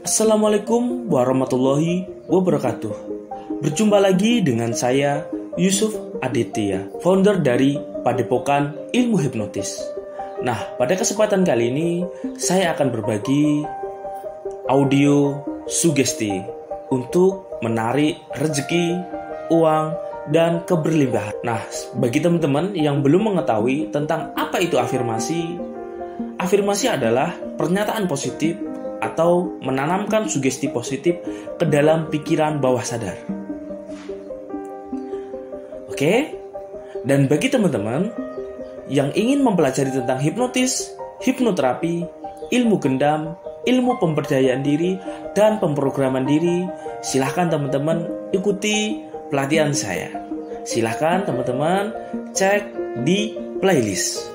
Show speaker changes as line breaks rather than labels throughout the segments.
Assalamualaikum warahmatullahi wabarakatuh. Berjumpa lagi dengan saya Yusuf Aditya, founder dari Padepokan Ilmu Hipnotis. Nah, pada kesempatan kali ini saya akan berbagi audio sugesti untuk menarik rezeki, uang, dan keberlimpahan. Nah, bagi teman-teman yang belum mengetahui tentang apa itu afirmasi adalah pernyataan positif atau menanamkan sugesti positif ke dalam pikiran bawah sadar. Oke? Dan bagi teman-teman yang ingin mempelajari tentang hipnotis, hipnoterapi, ilmu gendam, ilmu pemberdayaan diri, dan pemrograman diri, silahkan teman-teman ikuti pelatihan saya. Silahkan teman-teman cek di playlist.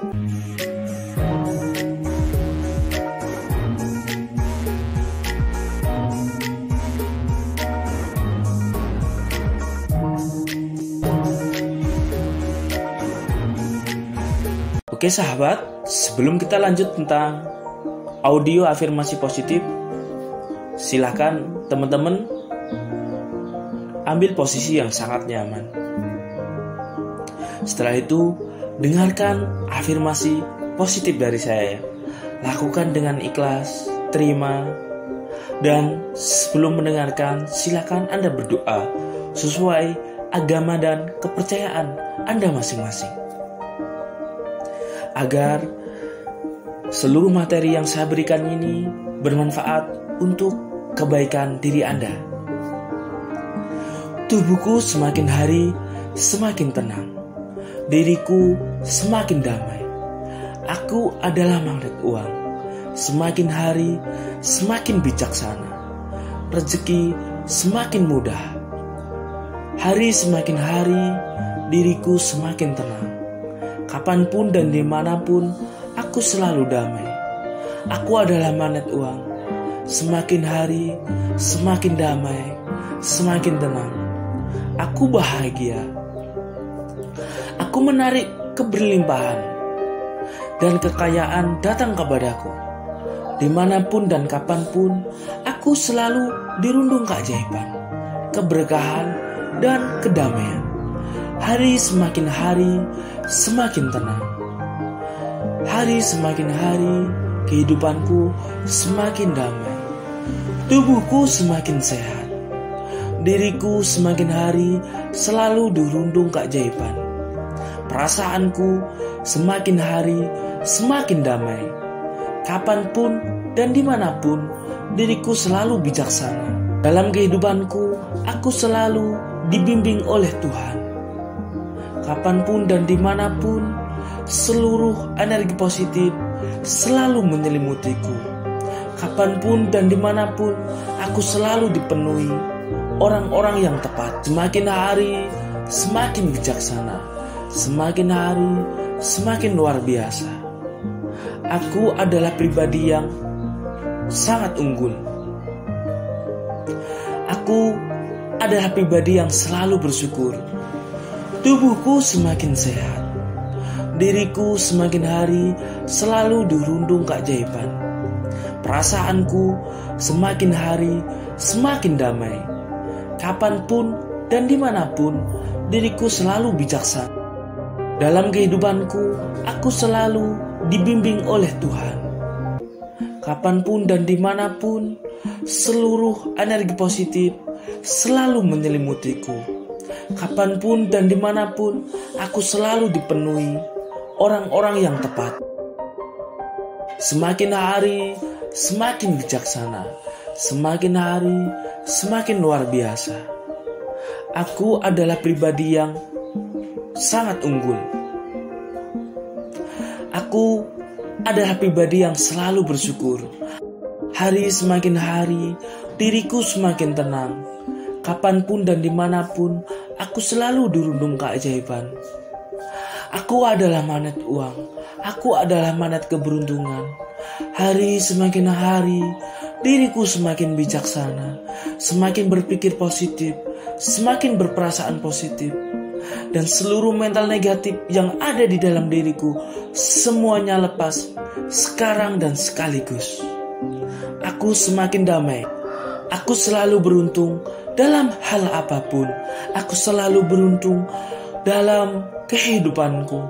Oke sahabat, sebelum kita lanjut tentang audio afirmasi positif, silahkan teman-teman ambil posisi yang sangat nyaman. Setelah itu, dengarkan afirmasi positif dari saya. Lakukan dengan ikhlas, terima. Dan sebelum mendengarkan, silakan Anda berdoa sesuai agama dan kepercayaan Anda masing-masing, agar seluruh materi yang saya berikan ini bermanfaat untuk kebaikan diri Anda. Tubuhku semakin hari semakin tenang, diriku semakin damai. Aku adalah magnet uang, semakin hari semakin bijaksana. Rezeki semakin mudah, hari semakin hari diriku semakin tenang. Kapanpun dan dimanapun, aku selalu damai. Aku adalah magnet uang. Semakin hari, semakin damai, semakin tenang. Aku bahagia. Aku menarik keberlimpahan dan kekayaan datang kepadaku. Dimanapun dan kapanpun, aku selalu dirundung keajaiban, keberkahan, dan kedamaian. Hari semakin hari semakin tenang. Hari semakin hari kehidupanku semakin damai. Tubuhku semakin sehat. Diriku semakin hari selalu dirundung keajaiban. Perasaanku semakin hari semakin damai. Kapanpun dan dimanapun, diriku selalu bijaksana. Dalam kehidupanku, aku selalu dibimbing oleh Tuhan. Kapanpun dan dimanapun, seluruh energi positif selalu menyelimutiku. Kapanpun dan dimanapun, aku selalu dipenuhi orang-orang yang tepat. Semakin hari, semakin bijaksana. Semakin hari, semakin luar biasa. Aku adalah pribadi yang sangat unggul. Aku adalah pribadi yang selalu bersyukur. Tubuhku semakin sehat. Diriku semakin hari selalu dirundung keajaiban. Perasaanku semakin hari semakin damai. Kapanpun dan dimanapun, diriku selalu bijaksana. Dalam kehidupanku, aku selalu dibimbing oleh Tuhan. Kapanpun dan dimanapun, seluruh energi positif selalu menyelimutiku. Kapanpun dan dimanapun, aku selalu dipenuhi orang-orang yang tepat. Semakin hari, semakin bijaksana. Semakin hari, semakin luar biasa. Aku adalah pribadi yang sangat unggul. Aku adalah pribadi yang selalu bersyukur. Hari semakin hari, diriku semakin tenang. Kapanpun dan dimanapun, aku selalu dirundung keajaiban. Aku adalah magnet uang. Aku adalah magnet keberuntungan. Hari semakin hari, diriku semakin bijaksana, semakin berpikir positif, semakin berperasaan positif. Dan seluruh mental negatif yang ada di dalam diriku, semuanya lepas sekarang dan sekaligus. Aku semakin damai. Aku selalu beruntung dalam hal apapun. Aku selalu beruntung dalam kehidupanku,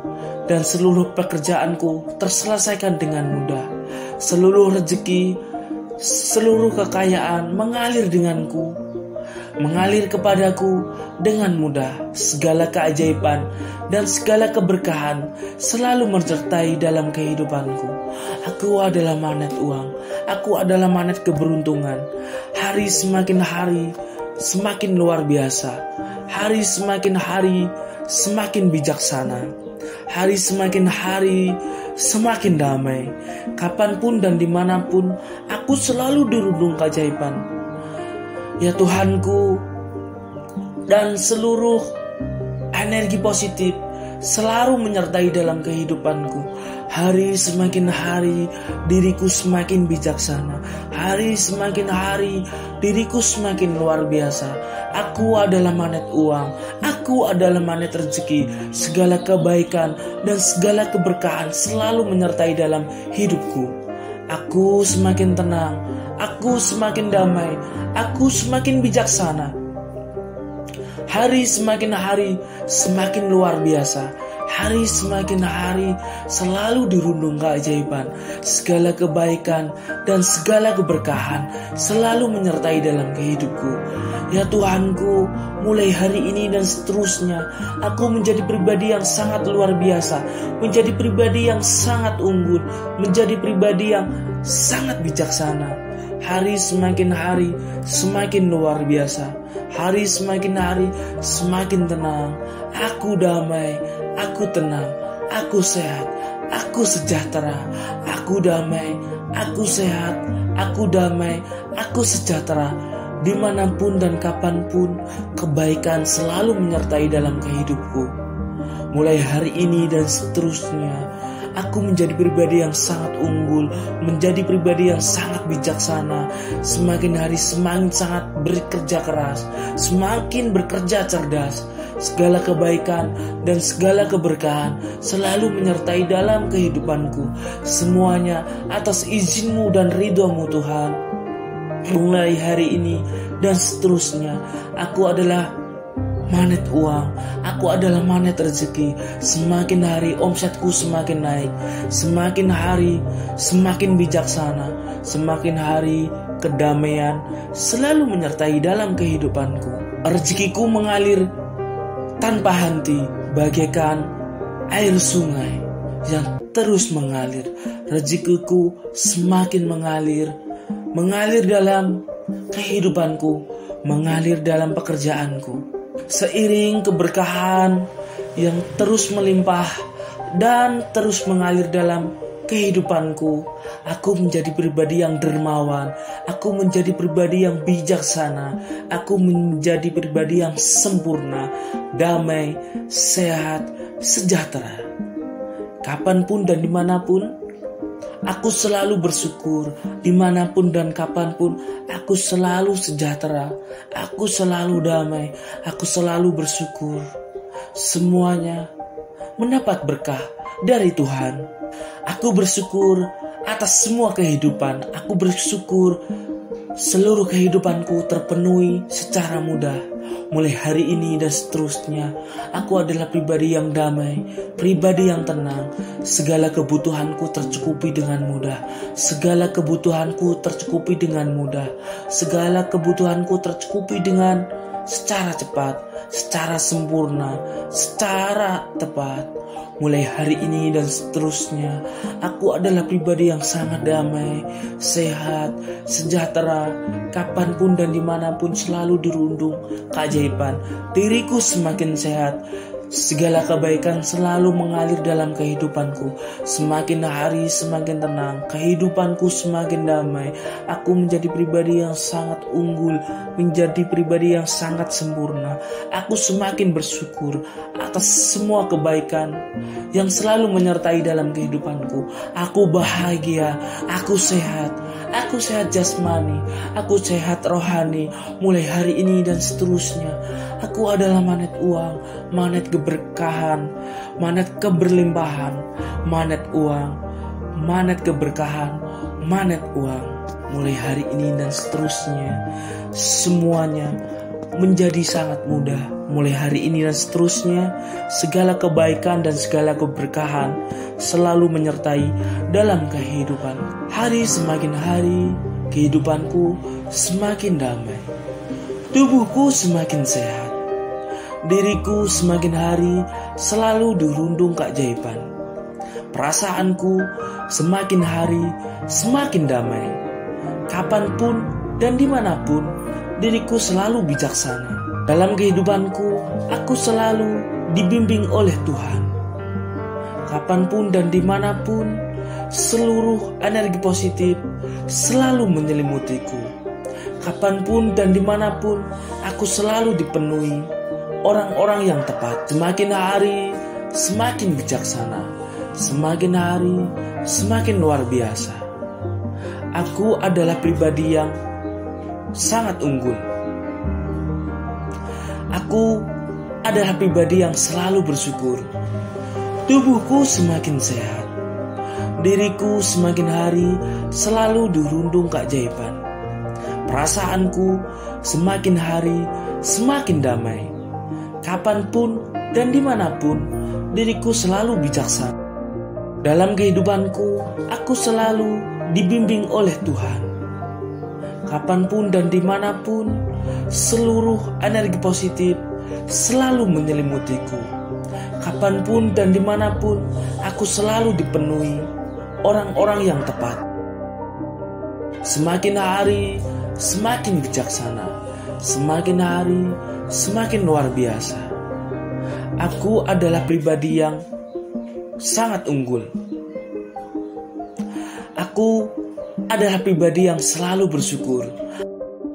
dan seluruh pekerjaanku terselesaikan dengan mudah. Seluruh rezeki, seluruh kekayaan mengalir denganku, mengalir kepadaku dengan mudah. Segala keajaiban dan segala keberkahan selalu menyertai dalam kehidupanku. Aku adalah magnet uang. Aku adalah magnet keberuntungan. Hari semakin hari semakin luar biasa. Hari semakin hari semakin bijaksana. Hari semakin hari semakin damai. Kapanpun dan dimanapun aku selalu dirundung keajaiban. Ya Tuhanku, dan seluruh energi positif selalu menyertai dalam kehidupanku. Hari semakin hari diriku semakin bijaksana. Hari semakin hari diriku semakin luar biasa. Aku adalah magnet uang. Aku adalah magnet rezeki. Segala kebaikan dan segala keberkahan selalu menyertai dalam hidupku. Aku semakin tenang. Aku semakin damai. Aku semakin bijaksana. Hari semakin hari semakin luar biasa. Hari semakin hari selalu dirundung keajaiban. Segala kebaikan dan segala keberkahan selalu menyertai dalam hidupku. Ya Tuhanku, mulai hari ini dan seterusnya aku menjadi pribadi yang sangat luar biasa, menjadi pribadi yang sangat unggul, menjadi pribadi yang sangat bijaksana. Hari semakin hari semakin luar biasa. Hari semakin hari semakin tenang. Aku damai, aku tenang, aku sehat, aku sejahtera. Aku damai, aku sehat, aku damai, aku sejahtera. Dimanapun dan kapanpun kebaikan selalu menyertai dalam kehidupku. Mulai hari ini dan seterusnya aku menjadi pribadi yang sangat unggul, menjadi pribadi yang sangat bijaksana. Semakin hari semakin sangat bekerja keras, semakin bekerja cerdas. Segala kebaikan dan segala keberkahan selalu menyertai dalam kehidupanku. Semuanya atas izin-Mu dan ridho-Mu Tuhan. Mulai hari ini dan seterusnya aku adalah magnet uang, aku adalah magnet rezeki. Semakin hari omsetku semakin naik, semakin hari semakin bijaksana, semakin hari kedamaian selalu menyertai dalam kehidupanku. Rezekiku mengalir tanpa henti bagaikan air sungai yang terus mengalir. Rezekiku semakin mengalir dalam kehidupanku, mengalir dalam pekerjaanku. Seiring keberkahan yang terus melimpah dan terus mengalir dalam kehidupanku, aku menjadi pribadi yang dermawan, aku menjadi pribadi yang bijaksana, aku menjadi pribadi yang sempurna, damai, sehat, sejahtera. Kapanpun dan dimanapun aku selalu bersyukur. Dimanapun dan kapanpun aku selalu sejahtera, aku selalu damai, aku selalu bersyukur. Semuanya mendapat berkah dari Tuhan. Aku bersyukur atas semua kehidupan. Aku bersyukur seluruh kehidupanku terpenuhi secara mudah. Mulai hari ini dan seterusnya aku adalah pribadi yang damai, pribadi yang tenang. Segala kebutuhanku tercukupi dengan mudah. Segala kebutuhanku tercukupi dengan mudah. Segala kebutuhanku tercukupi dengan secara cepat, secara sempurna, secara tepat. Mulai hari ini dan seterusnya aku adalah pribadi yang sangat damai, sehat, sejahtera. Kapanpun dan dimanapun selalu dirundung keajaiban. Diriku semakin sehat. Segala kebaikan selalu mengalir dalam kehidupanku. Semakin hari semakin tenang, kehidupanku semakin damai. Aku menjadi pribadi yang sangat unggul, menjadi pribadi yang sangat sempurna. Aku semakin bersyukur atas semua kebaikan yang selalu menyertai dalam kehidupanku. Aku bahagia, aku sehat jasmani, aku sehat rohani. Mulai hari ini dan seterusnya aku adalah magnet uang, magnet keberkahan, magnet keberlimpahan, magnet uang, magnet keberkahan, magnet uang. mulai hari ini dan seterusnya, semuanya menjadi sangat mudah. Mulai hari ini dan seterusnya, segala kebaikan dan segala keberkahan selalu menyertai dalam kehidupan. Hari semakin hari, kehidupanku semakin damai. Tubuhku semakin sehat. Diriku semakin hari selalu dirundung keajaiban. Perasaanku semakin hari semakin damai. Kapanpun dan dimanapun, diriku selalu bijaksana. Dalam kehidupanku, aku selalu dibimbing oleh Tuhan. Kapanpun dan dimanapun, seluruh energi positif selalu menyelimutiku. Kapanpun dan dimanapun, aku selalu dipenuhi orang-orang yang tepat. Semakin hari, semakin bijaksana. Semakin hari, semakin luar biasa. Aku adalah pribadi yang sangat unggul. Aku adalah pribadi yang selalu bersyukur. Tubuhku semakin sehat. Diriku semakin hari selalu dirundung keajaiban. Perasaanku semakin hari semakin damai. Kapanpun dan dimanapun, diriku selalu bijaksana. Dalam kehidupanku, aku selalu dibimbing oleh Tuhan. Kapanpun dan dimanapun, seluruh energi positif selalu menyelimutiku. Kapanpun dan dimanapun, aku selalu dipenuhi orang-orang yang tepat. Semakin hari, semakin bijaksana. Semakin hari, semakin luar biasa. Aku adalah pribadi yang sangat unggul. Aku adalah pribadi yang selalu bersyukur.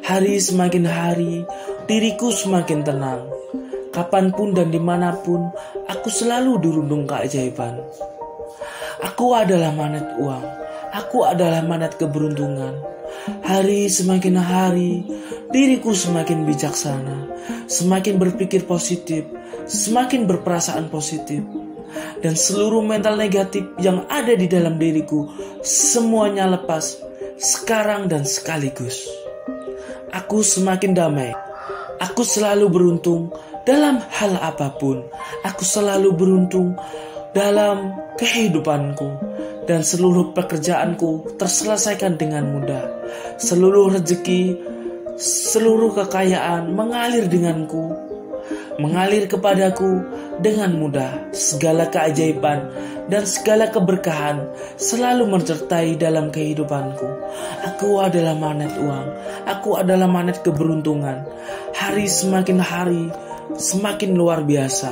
Hari semakin hari, diriku semakin tenang. Kapanpun dan dimanapun, aku selalu dirundung keajaiban. Aku adalah magnet uang. Aku adalah magnet keberuntungan. Hari semakin hari, diriku semakin bijaksana, semakin berpikir positif, semakin berperasaan positif. Dan seluruh mental negatif yang ada di dalam diriku, semuanya lepas sekarang dan sekaligus. Aku semakin damai. Aku selalu beruntung dalam hal apapun. Aku selalu beruntung dalam kehidupanku. Dan seluruh pekerjaanku terselesaikan dengan mudah. Seluruh rezeki, seluruh kekayaan mengalir denganku, mengalir kepadaku dengan mudah. Segala keajaiban dan segala keberkahan selalu menyertai dalam kehidupanku. Aku adalah magnet uang. Aku adalah magnet keberuntungan. Hari semakin hari semakin luar biasa.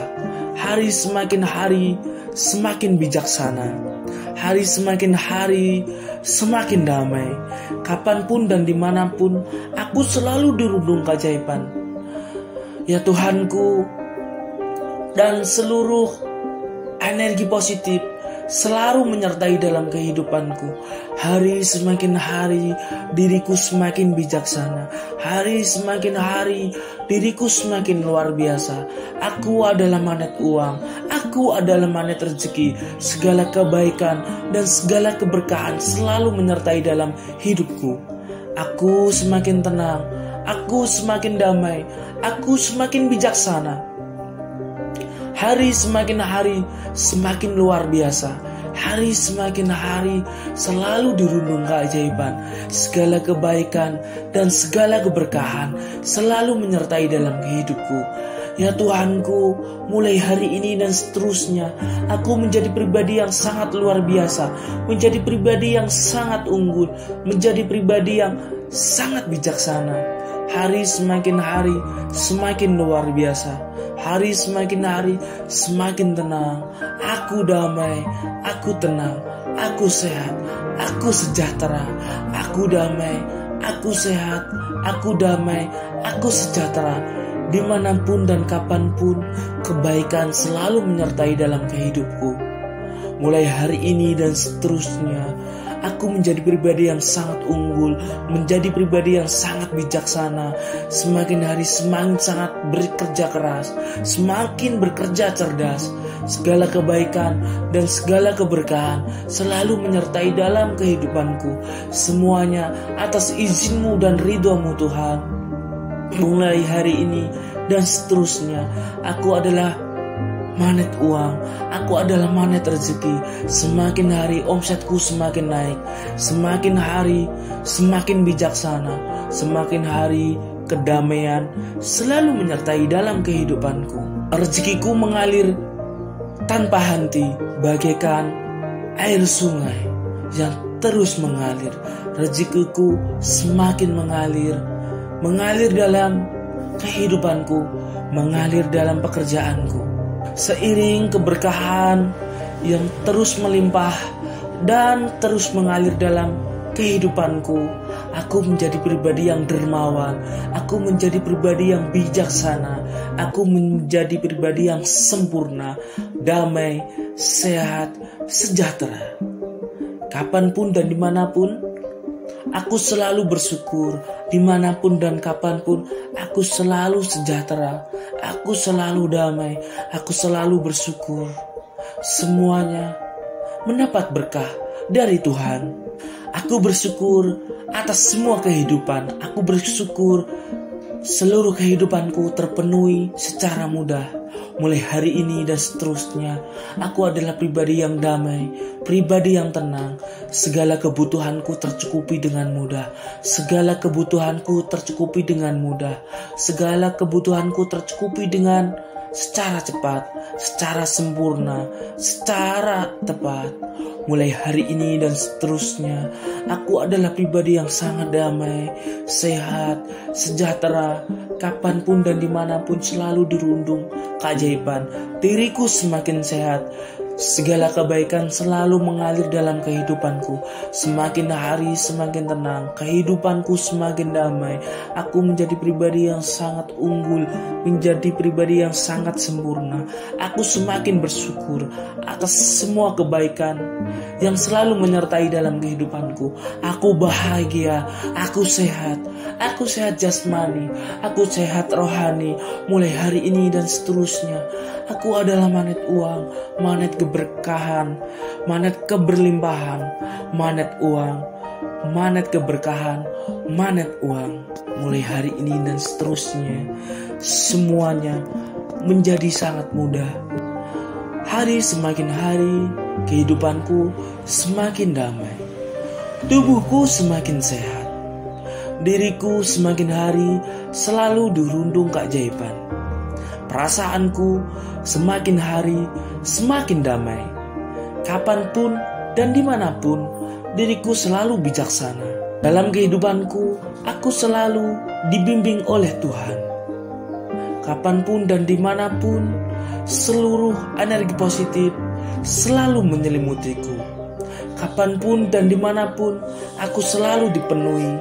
Hari semakin hari semakin bijaksana. Hari semakin hari semakin damai. Kapanpun dan dimanapun, aku selalu dirundung keajaiban. Ya Tuhanku, dan seluruh energi positif selalu menyertai dalam kehidupanku. Hari semakin hari, diriku semakin bijaksana. Hari semakin hari, diriku semakin luar biasa. Aku adalah magnet uang. Aku adalah magnet rezeki. Segala kebaikan dan segala keberkahan selalu menyertai dalam hidupku. Aku semakin tenang. Aku semakin damai. Aku semakin bijaksana. Hari semakin hari semakin luar biasa. Hari semakin hari selalu dirundung keajaiban. Segala kebaikan dan segala keberkahan selalu menyertai dalam hidupku. Ya Tuhanku, mulai hari ini dan seterusnya, aku menjadi pribadi yang sangat luar biasa, menjadi pribadi yang sangat unggul, menjadi pribadi yang sangat bijaksana. Hari semakin hari semakin luar biasa. Hari semakin hari semakin tenang. Aku damai, aku tenang, aku sehat, aku sejahtera. Aku damai, aku sehat, aku damai, aku sejahtera. Dimanapun dan kapanpun, kebaikan selalu menyertai dalam hidupku. Mulai hari ini dan seterusnya, Aku menjadi pribadi yang sangat unggul, menjadi pribadi yang sangat bijaksana. Semakin hari semakin sangat bekerja keras, semakin bekerja cerdas. Segala kebaikan dan segala keberkahan selalu menyertai dalam kehidupanku. Semuanya atas izin-Mu dan ridho-Mu Tuhan. Mulai hari ini dan seterusnya, aku adalah magnet uang, aku adalah magnet rezeki. Semakin hari omsetku semakin naik, semakin hari semakin bijaksana, semakin hari kedamaian selalu menyertai dalam kehidupanku. Rezekiku mengalir tanpa henti bagaikan air sungai yang terus mengalir. Rezekiku semakin mengalir dalam kehidupanku, mengalir dalam pekerjaanku. Seiring keberkahan yang terus melimpah dan terus mengalir dalam kehidupanku, aku menjadi pribadi yang dermawan, aku menjadi pribadi yang bijaksana, aku menjadi pribadi yang sempurna, damai, sehat, sejahtera. Kapanpun dan dimanapun, aku selalu bersyukur. Dimanapun dan kapanpun, aku selalu sejahtera, aku selalu damai, aku selalu bersyukur. Semuanya mendapat berkah dari Tuhan. Aku bersyukur atas semua kehidupan. Aku bersyukur seluruh kehidupanku terpenuhi secara mudah. Mulai hari ini dan seterusnya, aku adalah pribadi yang damai, pribadi yang tenang. Segala kebutuhanku tercukupi dengan mudah. Segala kebutuhanku tercukupi dengan mudah. Segala kebutuhanku tercukupi dengan secara cepat, secara sempurna, secara tepat. Mulai hari ini dan seterusnya, aku adalah pribadi yang sangat damai, sehat, sejahtera. Kapanpun dan dimanapun selalu dirundung keajaiban. Diriku semakin sehat. Segala kebaikan selalu mengalir dalam kehidupanku. Semakin hari semakin tenang, kehidupanku semakin damai. Aku menjadi pribadi yang sangat unggul, menjadi pribadi yang sangat sempurna. Aku semakin bersyukur atas semua kebaikan yang selalu menyertai dalam kehidupanku. Aku bahagia, aku sehat jasmani, aku sehat rohani. Mulai hari ini dan seterusnya, aku adalah magnet uang, magnet keberkahan, magnet keberlimpahan, magnet uang, magnet keberkahan, magnet uang. Mulai hari ini dan seterusnya, semuanya menjadi sangat mudah. Hari semakin hari, kehidupanku semakin damai, tubuhku semakin sehat, diriku semakin hari selalu dirundung keajaiban. Perasaanku semakin hari semakin damai. Kapanpun dan dimanapun, diriku selalu bijaksana. Dalam kehidupanku, aku selalu dibimbing oleh Tuhan. Kapanpun dan dimanapun, seluruh energi positif selalu menyelimutiku. Kapanpun dan dimanapun, aku selalu dipenuhi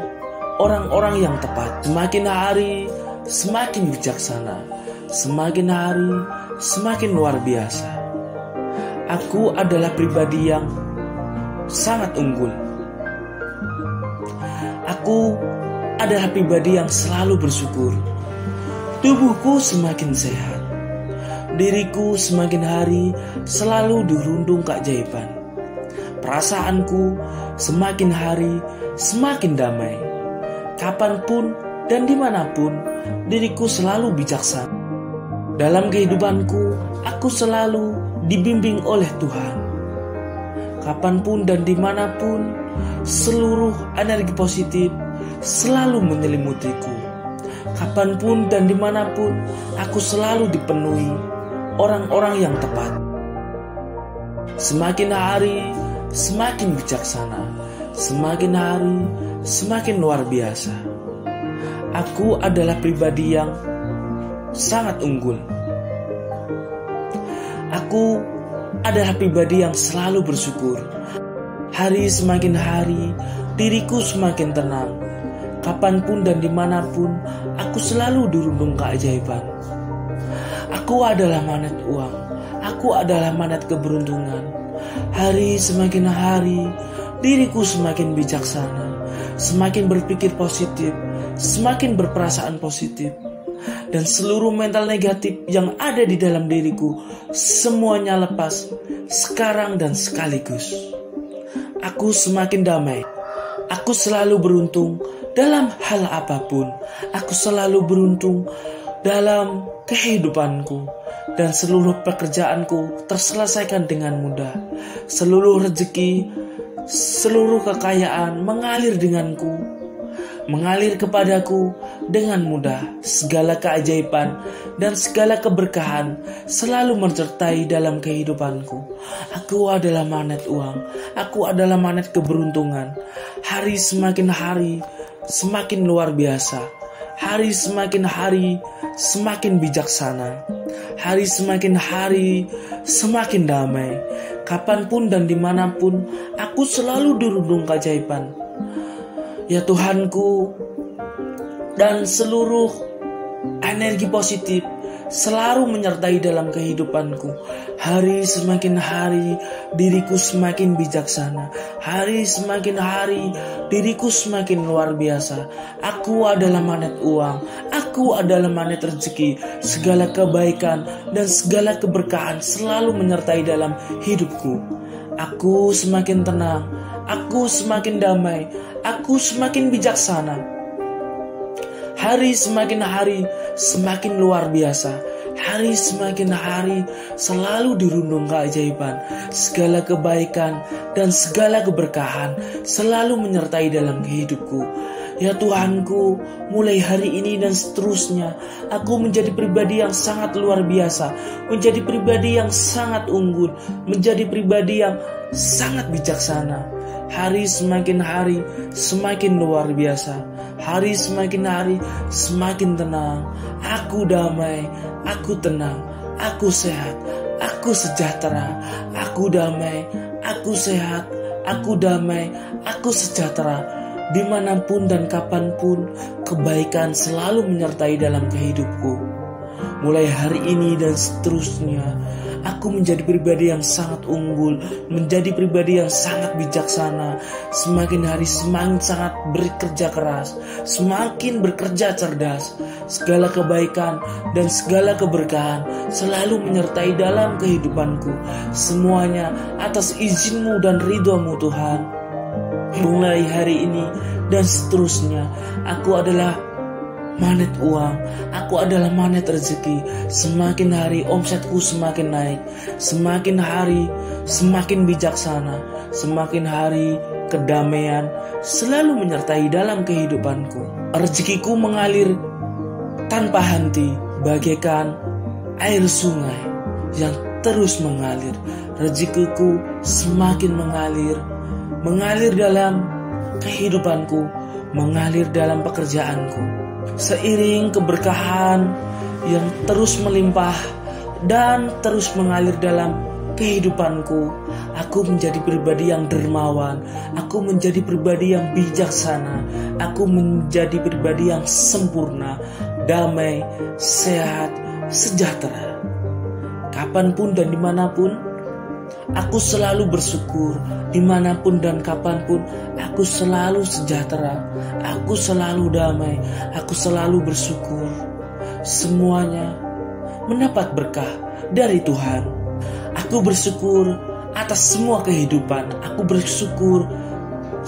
orang-orang yang tepat. Semakin hari semakin bijaksana, semakin hari semakin luar biasa. Aku adalah pribadi yang sangat unggul. Aku adalah pribadi yang selalu bersyukur. Tubuhku semakin sehat, diriku semakin hari selalu dirundung keajaiban. Perasaanku semakin hari semakin damai. Kapanpun dan dimanapun, diriku selalu bijaksana. Dalam kehidupanku, aku selalu dibimbing oleh Tuhan. Kapanpun dan dimanapun, seluruh energi positif selalu menyelimutiku. Kapanpun dan dimanapun, aku selalu dipenuhi orang-orang yang tepat. Semakin hari semakin bijaksana, semakin hari semakin luar biasa. Aku adalah pribadi yang sangat unggul. Aku adalah pribadi yang selalu bersyukur. Hari semakin hari, diriku semakin tenang. Kapanpun dan dimanapun, aku selalu dirundung keajaiban. Aku adalah magnet uang. Aku adalah magnet keberuntungan. Hari semakin hari, diriku semakin bijaksana, semakin berpikir positif, semakin berperasaan positif. Dan seluruh mental negatif yang ada di dalam diriku semuanya lepas sekarang dan sekaligus. Aku semakin damai. Aku selalu beruntung dalam hal apapun. Aku selalu beruntung dalam kehidupanku. Dan seluruh pekerjaanku terselesaikan dengan mudah. Seluruh rezeki, seluruh kekayaan mengalir denganku, mengalir kepadaku dengan mudah. Segala keajaiban dan segala keberkahan selalu menyertai dalam kehidupanku. Aku adalah magnet uang. Aku adalah magnet keberuntungan. Hari semakin hari semakin luar biasa. Hari semakin hari semakin bijaksana. Hari semakin hari semakin damai. Kapanpun dan dimanapun aku selalu dirundung keajaiban. Ya Tuhanku, dan seluruh energi positif selalu menyertai dalam kehidupanku. Hari semakin hari diriku semakin bijaksana. Hari semakin hari diriku semakin luar biasa. Aku adalah magnet uang. Aku adalah magnet rezeki. Segala kebaikan dan segala keberkahan selalu menyertai dalam hidupku. Aku semakin tenang. Aku semakin damai. Aku semakin bijaksana. Hari semakin hari semakin luar biasa. Hari semakin hari selalu dirundung keajaiban. Segala kebaikan dan segala keberkahan selalu menyertai dalam hidupku. Ya Tuhanku, mulai hari ini dan seterusnya aku menjadi pribadi yang sangat luar biasa, menjadi pribadi yang sangat unggul, menjadi pribadi yang sangat bijaksana. Hari semakin hari semakin luar biasa. Hari semakin hari semakin tenang. Aku damai, aku tenang, aku sehat, aku sejahtera. Aku damai, aku sehat, aku damai, aku sejahtera. Dimanapun dan kapanpun kebaikan selalu menyertai dalam kehidupku. Mulai hari ini dan seterusnya aku menjadi pribadi yang sangat unggul, menjadi pribadi yang sangat bijaksana. Semakin hari semakin sangat bekerja keras, semakin bekerja cerdas. Segala kebaikan dan segala keberkahan selalu menyertai dalam kehidupanku. Semuanya atas izin-Mu dan ridho-Mu Tuhan. Mulai hari ini dan seterusnya aku adalah magnet uang, aku adalah magnet rezeki. Semakin hari omsetku semakin naik, semakin hari semakin bijaksana, semakin hari kedamaian selalu menyertai dalam kehidupanku. Rezekiku mengalir tanpa henti bagaikan air sungai yang terus mengalir. Rezekiku semakin mengalir dalam kehidupanku, mengalir dalam pekerjaanku. Seiring keberkahan yang terus melimpah dan terus mengalir dalam kehidupanku, aku menjadi pribadi yang dermawan, aku menjadi pribadi yang bijaksana, aku menjadi pribadi yang sempurna, damai, sehat, sejahtera. Kapanpun dan dimanapun, aku selalu bersyukur. Dimanapun dan kapanpun, aku selalu sejahtera, aku selalu damai, aku selalu bersyukur. Semuanya mendapat berkah dari Tuhan. Aku bersyukur atas semua kehidupan. Aku bersyukur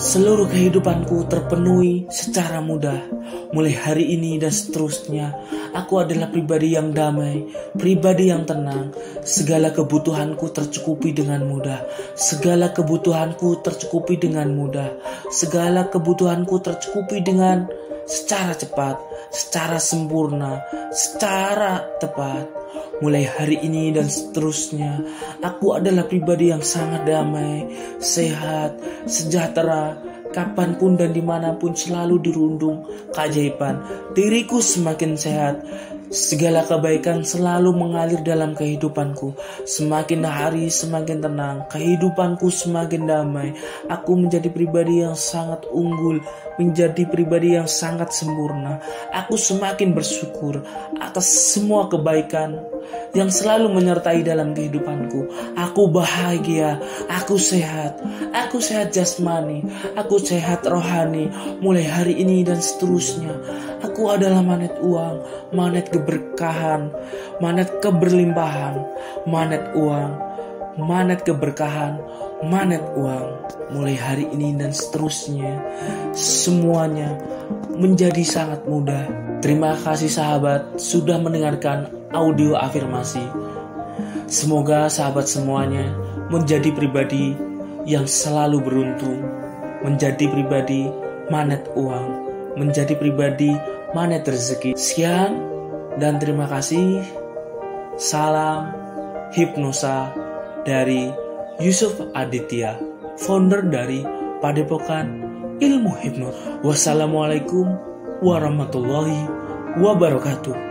seluruh kehidupanku terpenuhi secara mudah. Mulai hari ini dan seterusnya, aku adalah pribadi yang damai, pribadi yang tenang. Segala kebutuhanku tercukupi dengan mudah. Segala kebutuhanku tercukupi dengan mudah. Segala kebutuhanku tercukupi dengan secara cepat, secara sempurna, secara tepat. Mulai hari ini dan seterusnya, aku adalah pribadi yang sangat damai, sehat, sejahtera. Kapanpun dan dimanapun selalu dirundung keajaiban. Diriku semakin sehat. Segala kebaikan selalu mengalir dalam kehidupanku. Semakin hari semakin tenang. Kehidupanku semakin damai. Aku menjadi pribadi yang sangat unggul, menjadi pribadi yang sangat sempurna. Aku semakin bersyukur atas semua kebaikan, yang selalu menyertai dalam kehidupanku. Aku bahagia, aku sehat jasmani, aku sehat rohani, mulai hari ini dan seterusnya. Aku adalah magnet uang, magnet keberkahan, magnet keberlimpahan, magnet uang, magnet keberkahan, magnet uang. Mulai hari ini dan seterusnya, semuanya menjadi sangat mudah. Terima kasih sahabat sudah mendengarkan audio afirmasi. Semoga sahabat semuanya menjadi pribadi yang selalu beruntung, menjadi pribadi magnet uang, menjadi pribadi magnet rezeki. Sekian dan terima kasih. Salam hipnosa dari Yusuf Aditya, founder dari Padepokan Ilmu Hipnotis. Wassalamualaikum warahmatullahi wabarakatuh.